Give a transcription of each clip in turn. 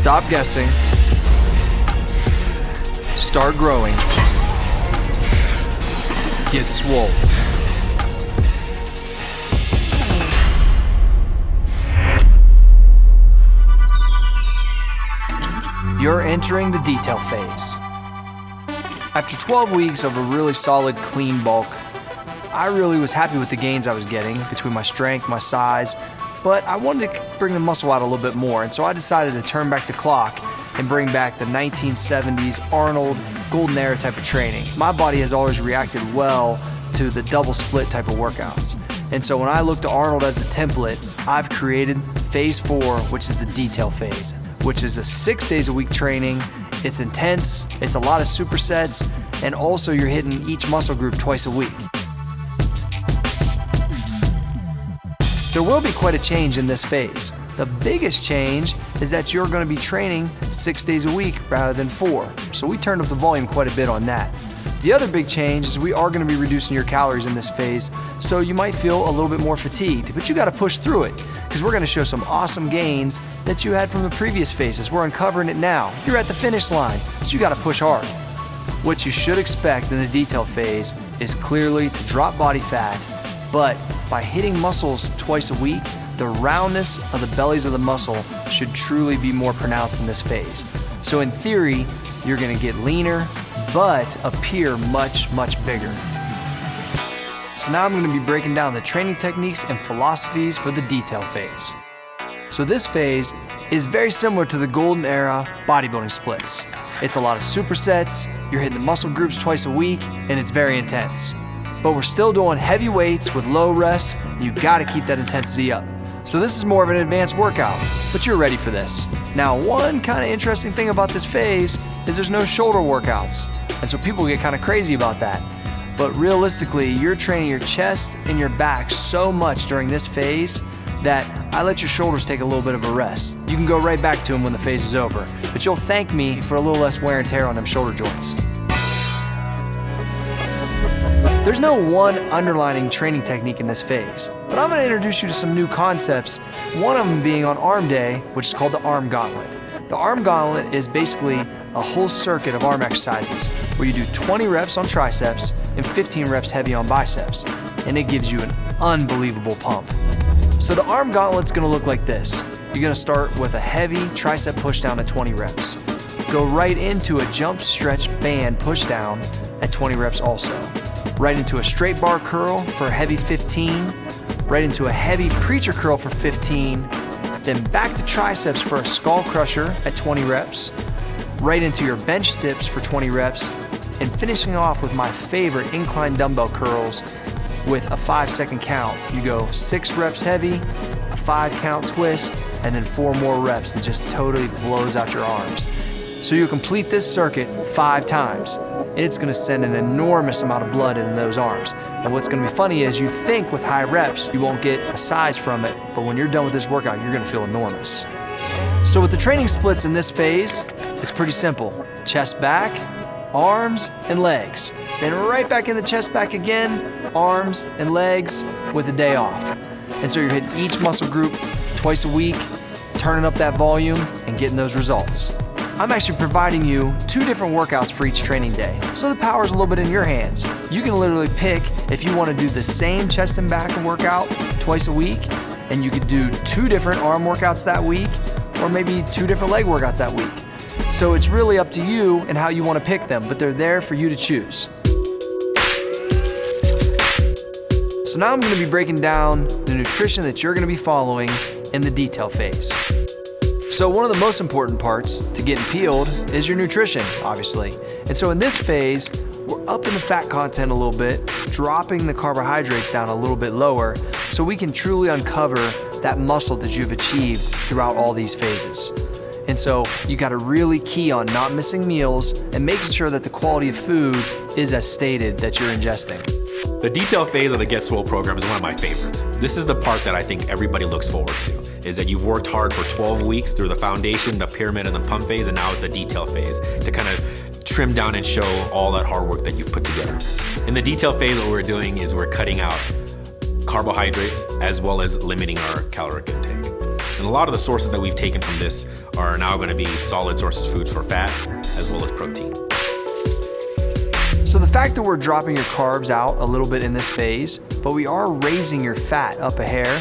Stop guessing. Start growing. Get swole. You're entering the detail phase. After 12 weeks of a really solid, clean bulk, I really was happy with the gains I was getting between my strength, my size, but I wanted to bring the muscle out a little bit more, and so I decided to turn back the clock and bring back the 1970s Arnold golden era type of training. My body has always reacted well to the double split type of workouts. And so when I look to Arnold as the template, I've created phase 4, which is the detail phase, which is a 6 days a week training. It's intense, it's a lot of supersets, and also you're hitting each muscle group twice a week. There will be quite a change in this phase. The biggest change is that you're going to be training 6 days a week rather than 4. So we turned up the volume quite a bit on that. The other big change is we are going to be reducing your calories in this phase, so you might feel a little bit more fatigued, but you got to push through it because we're going to show some awesome gains that you had from the previous phases. We're uncovering it now. You're at the finish line, so you got to push hard. What you should expect in the detail phase is clearly to drop body fat, but by hitting muscles twice a week, the roundness of the bellies of the muscle should truly be more pronounced in this phase. So in theory, you're going to get leaner, but appear much, much bigger. So now I'm going to be breaking down the training techniques and philosophies for the detail phase. So this phase is very similar to the golden era bodybuilding splits. It's a lot of supersets, you're hitting the muscle groups twice a week, and it's very intense. But we're still doing heavy weights with low rests, and you gotta keep that intensity up. So this is more of an advanced workout, but you're ready for this. Now, one kind of interesting thing about this phase is there's no shoulder workouts, and so people get kind of crazy about that. But realistically, you're training your chest and your back so much during this phase that I let your shoulders take a little bit of a rest. You can go right back to them when the phase is over, but you'll thank me for a little less wear and tear on them shoulder joints. There's no one underlining training technique in this phase, but I'm going to introduce you to some new concepts, one of them being on arm day, which is called the arm gauntlet. The arm gauntlet is basically a whole circuit of arm exercises where you do 20 reps on triceps and 15 reps heavy on biceps, and it gives you an unbelievable pump. So the arm gauntlet's going to look like this. You're going to start with a heavy tricep push down at 20 reps. Go right into a jump stretch band push down at 20 reps also. Right into a straight bar curl for a heavy 15, right into a heavy preacher curl for 15, then back to triceps for a skull crusher at 20 reps, right into your bench dips for 20 reps, and finishing off with my favorite incline dumbbell curls with a 5-second count. You go 6 reps heavy, a 5-count twist, and then 4 more reps that just totally blows out your arms. So you'll complete this circuit 5 times. It's going to send an enormous amount of blood into those arms. And what's going to be funny is you think with high reps you won't get a size from it, but when you're done with this workout, you're going to feel enormous. So with the training splits in this phase, it's pretty simple. Chest back, arms, and legs. Then right back in the chest back again, arms and legs with a day off. And so you're hitting each muscle group twice a week, turning up that volume, and getting those results. I'm actually providing you 2 different workouts for each training day, so the power's a little bit in your hands. You can literally pick if you want to do the same chest and back workout twice a week, and you could do 2 different arm workouts that week, or maybe 2 different leg workouts that week. So it's really up to you and how you want to pick them, but they're there for you to choose. So now I'm going to be breaking down the nutrition that you're going to be following in the detail phase. So one of the most important parts to getting peeled is your nutrition, obviously. And so in this phase, we're upping the fat content a little bit, dropping the carbohydrates down a little bit lower, so we can truly uncover that muscle that you've achieved throughout all these phases. And so you got to really key on not missing meals and making sure that the quality of food is as stated that you're ingesting. The detail phase of the Get Swole program is one of my favorites. This is the part that I think everybody looks forward to, is that you've worked hard for 12 weeks through the foundation, the pyramid, and the pump phase, and now it's the detail phase to kind of trim down and show all that hard work that you've put together. In the detail phase, what we're doing is we're cutting out carbohydrates as well as limiting our caloric intake. And a lot of the sources that we've taken from this are now going to be solid sources of food for fat as well as protein. So the fact that we're dropping your carbs out a little bit in this phase, but we are raising your fat up a hair,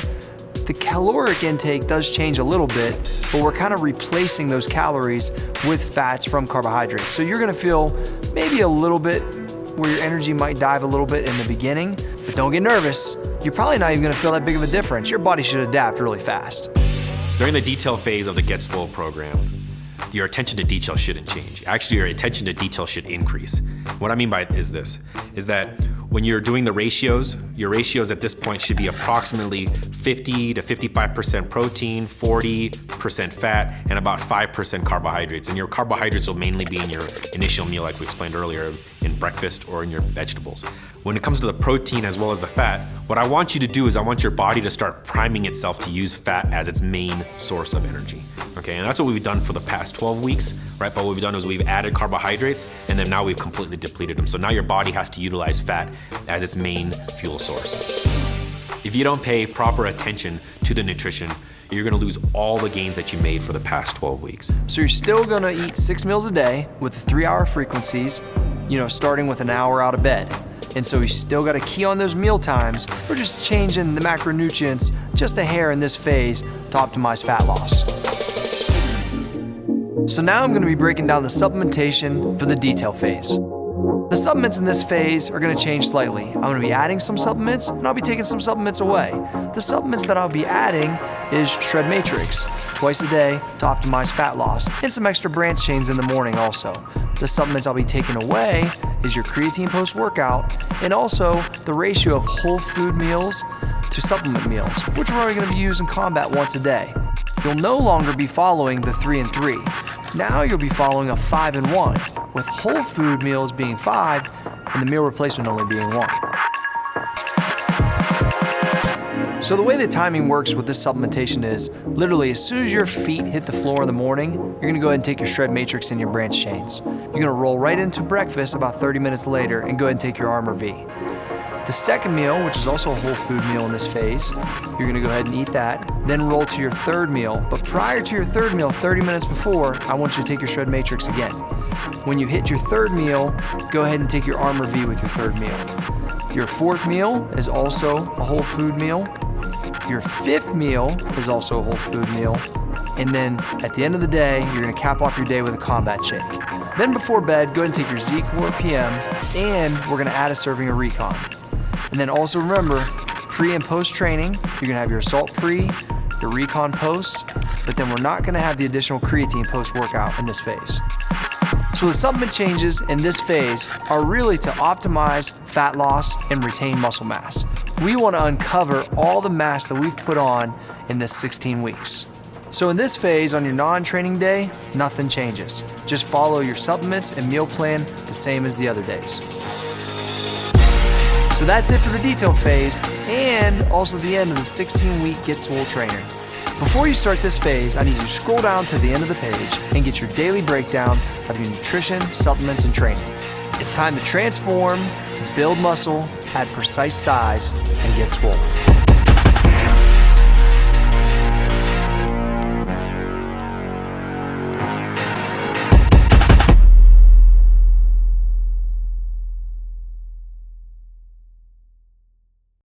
the caloric intake does change a little bit, but we're kind of replacing those calories with fats from carbohydrates. So you're gonna feel maybe a little bit where your energy might dive a little bit in the beginning, but don't get nervous. You're probably not even gonna feel that big of a difference. Your body should adapt really fast. During the detail phase of the Get Swole program, your attention to detail shouldn't change. Actually, your attention to detail should increase. What I mean by it is this, is that when you're doing the ratios, your ratios at this point should be approximately 50 to 55% protein, 40% fat, and about 5% carbohydrates. And your carbohydrates will mainly be in your initial meal, like we explained earlier, in breakfast or in your vegetables. When it comes to the protein as well as the fat, what I want you to do is I want your body to start priming itself to use fat as its main source of energy. Okay, and that's what we've done for the past 12 weeks, right? But what we've done is we've added carbohydrates and then now we've completely depleted them. So now your body has to utilize fat as its main fuel source. If you don't pay proper attention to the nutrition, you're gonna lose all the gains that you made for the past 12 weeks. So you're still gonna eat 6 meals a day with the 3-hour frequencies, starting with an hour out of bed. And so you still gotta key on those meal times. We're just changing the macronutrients just a hair in this phase to optimize fat loss. So now I'm gonna be breaking down the supplementation for the detail phase. The supplements in this phase are gonna change slightly. I'm gonna be adding some supplements and I'll be taking some supplements away. The supplements that I'll be adding is Shred Matrix, twice a day to optimize fat loss, and some extra branch chains in the morning also. The supplements I'll be taking away is your creatine post-workout and also the ratio of whole food meals to supplement meals, which we're only gonna be using combat once a day. You'll no longer be following the 3 and 3. Now you'll be following a 5 and 1, with whole food meals being 5 and the meal replacement only being 1. So the way the timing works with this supplementation is literally as soon as your feet hit the floor in the morning, you're gonna go ahead and take your Shred Matrix and your branch chains. You're gonna roll right into breakfast about 30 minutes later and go ahead and take your Armor V. The second meal, which is also a whole food meal in this phase, you're gonna go ahead and eat that, then roll to your third meal. But prior to your third meal, 30 minutes before, I want you to take your Shred Matrix again. When you hit your third meal, go ahead and take your Armor V with your third meal. Your fourth meal is also a whole food meal. Your fifth meal is also a whole food meal. And then at the end of the day, you're gonna cap off your day with a combat shake. Then before bed, go ahead and take your Z-Core PM, and we're gonna add a serving of Recon. And then also remember, pre and post training, you're gonna have your Assault pre, your Recon post, but then we're not gonna have the additional creatine post workout in this phase. So the supplement changes in this phase are really to optimize fat loss and retain muscle mass. We wanna uncover all the mass that we've put on in this 16 weeks. So in this phase, on your non-training day, nothing changes. Just follow your supplements and meal plan the same as the other days. So that's it for the detail phase and also the end of the 16-week Get Swole Trainer. Before you start this phase, I need you to scroll down to the end of the page and get your daily breakdown of your nutrition, supplements, and training. It's time to transform, build muscle, add precise size, and get swole.